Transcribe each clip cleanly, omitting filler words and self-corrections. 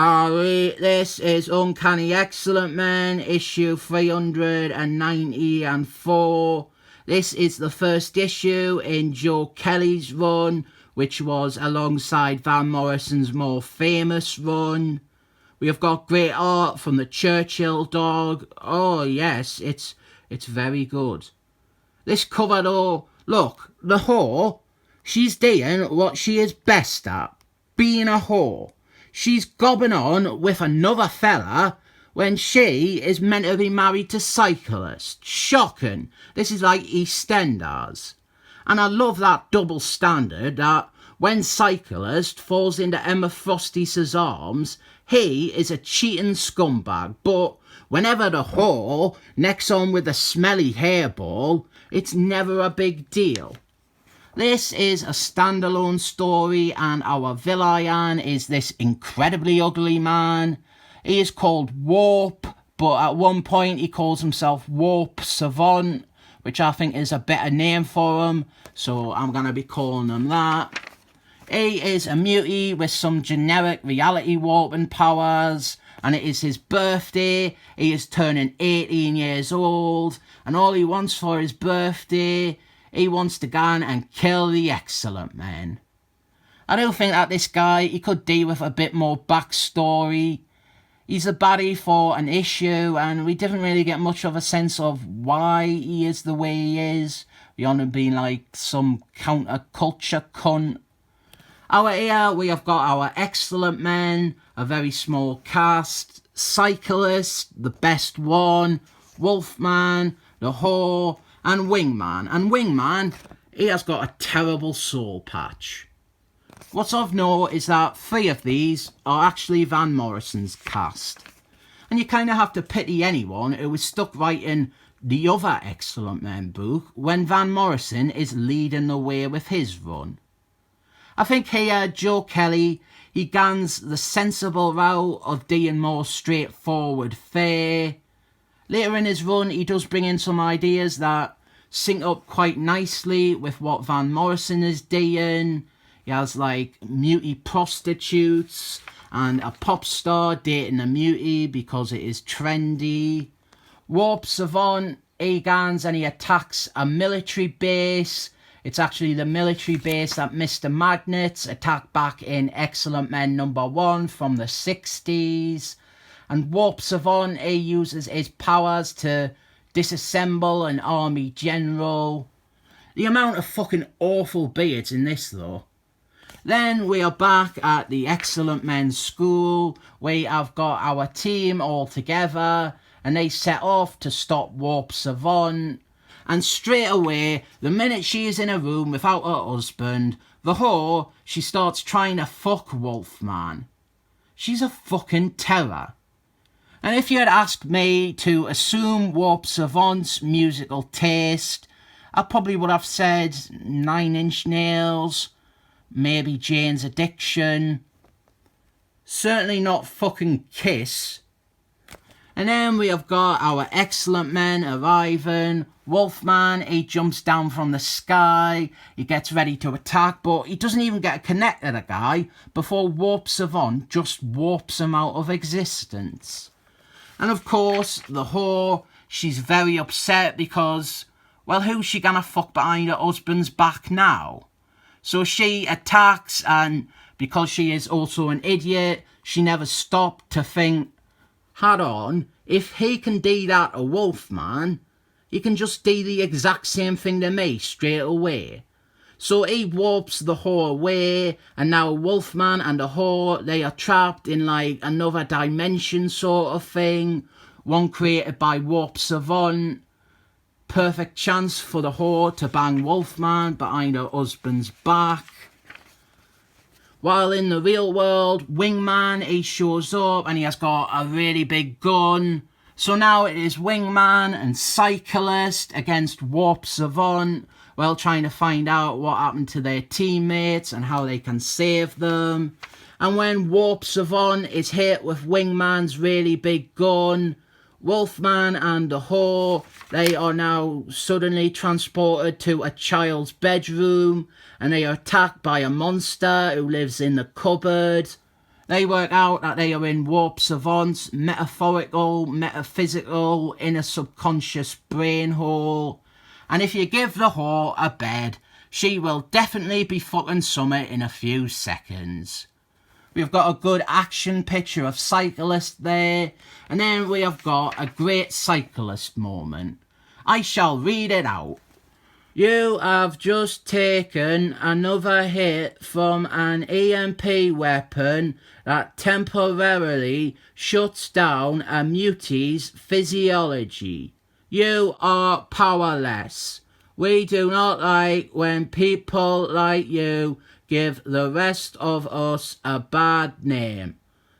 This is Uncanny Excellent Men, issue 394. This is the first issue in Joe Kelly's run, which was alongside Van Morrison's more famous run. We have got great art from the Churchill dog. Oh yes, it's very good. This cover though, look, the whore, she's doing what she is best at, being a whore. She's gobbing on with another fella when she is meant to be married to Cyclist. Shocking. This is like EastEnders. And I love that double standard that when Cyclist falls into Emma Frosties' arms, he is a cheating scumbag. But whenever the whore necks on with a smelly hairball, it's never a big deal. This is a standalone story, and our villain is this incredibly ugly man. He is called Warp, but at one point he calls himself Warp Savant, which I think is a better name for him, so I'm going to be calling him that. He is a mutie with some generic reality warping powers, and it is his birthday. He is turning 18 years old, and all he wants for his birthday, he wants to go and kill the Excellent Men. I do think that this guy, he could deal with a bit more backstory. He's a baddie for an issue, and we didn't really get much of a sense of why he is the way he is, beyond him being like some counterculture cunt. Over here, we have got our Excellent Men, a very small cast, Cyclist, the best one, Wolfman, the Whore, and Wingman. And Wingman, he has got a terrible soul patch. What's of note is that 3 of these are actually Van Morrison's cast. And you kind of have to pity anyone who was stuck writing the other Excellent Men book when Van Morrison is leading the way with his run. I think here, Joe Kelly, he gans the sensible route of doing more straightforward fare. Later in his run, he does bring in some ideas that sync up quite nicely with what Van Morrison is doing. He has like mutie prostitutes and a pop star dating a mutie because it is trendy. Warp Savant, he gans and he attacks a military base. It's actually the military base that Mr. Magnets attacked back in Excellent Men #1 from the 60s. And Warp Savant, he uses his powers to disassemble an army general. The amount of fucking awful beards in this though. Then we are back at the Excellent Men school. We have got our team all together and they set off to stop Warp Savant. And straight away, the minute she is in a room without her husband, the whore, she starts trying to fuck Wolfman. She's a fucking terror. And if you had asked me to assume Warp Savant's musical taste, I probably would have said 9 Inch Nails, maybe Jane's Addiction, certainly not fucking Kiss. And then we have got our Excellent Men arriving. Wolfman, he jumps down from the sky, he gets ready to attack, but he doesn't even get a connect to the guy before Warp Savant just warps him out of existence. And of course, the whore, she's very upset because, well, who's she gonna fuck behind her husband's back now? So she attacks, and because she is also an idiot, she never stopped to think, hold on, if he can do that to Wolfman, he can just do the exact same thing to me straight away. So he warps the whore away, and now Wolfman and the whore, they are trapped in like another dimension sort of thing, one created by Warp Savant. Perfect chance for the whore to bang Wolfman behind her husband's back. While in the real world, Wingman, he shows up and he has got a really big gun. So now it is Wingman and Cyclist against Warp Savant, well, trying to find out what happened to their teammates and how they can save them. And when Warp Savant is hit with Wingman's really big gun, Wolfman and the whore, they are now suddenly transported to a child's bedroom and they are attacked by a monster who lives in the cupboard. They work out that they are in warp savants, metaphorical, metaphysical, in a subconscious brain hole. And if you give the whore a bed, she will definitely be fucking summer in a few seconds. We've got a good action picture of cyclist there, and then we have got a great cyclist moment. I shall read it out. You have just taken another hit from an EMP weapon that temporarily shuts down a mutie's physiology. You are powerless. We do not like when people like you give the rest of us a bad name.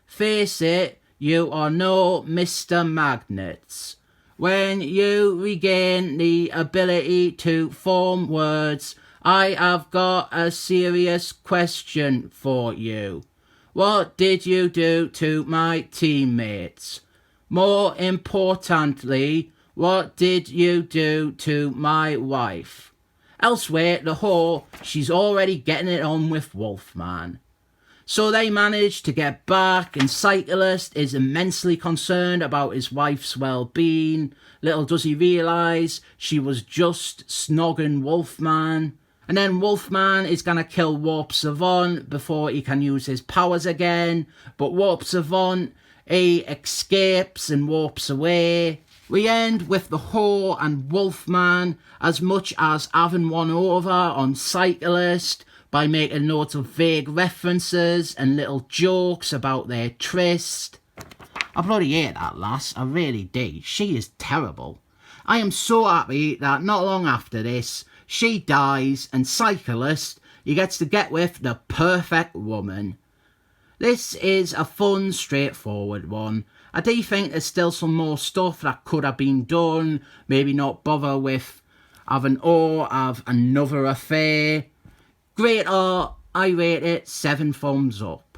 Face it, you are no Mr. Magnets. When you regain the ability to form words, I have got a serious question for you. What did you do to my teammates? More importantly, what did you do to my wife? Elsewhere, the whore, she's already getting it on with Wolfman. So they manage to get back, and Cyclist is immensely concerned about his wife's well-being. Little does he realise she was just snogging Wolfman. And then Wolfman is going to kill Warp Savant before he can use his powers again. But Warp Savant, he escapes and warps away. We end with the whore and Wolfman as much as having one over on Cyclist by making notes of vague references and little jokes about their tryst. I bloody hate that lass, I really do. She is terrible. I am so happy that not long after this, she dies and Cyclist, he gets to get with the perfect woman. This is a fun, straightforward one. I do think there's still some more stuff that could have been done, maybe not bother with having or have another affair. Great art, I rate it 7 thumbs up.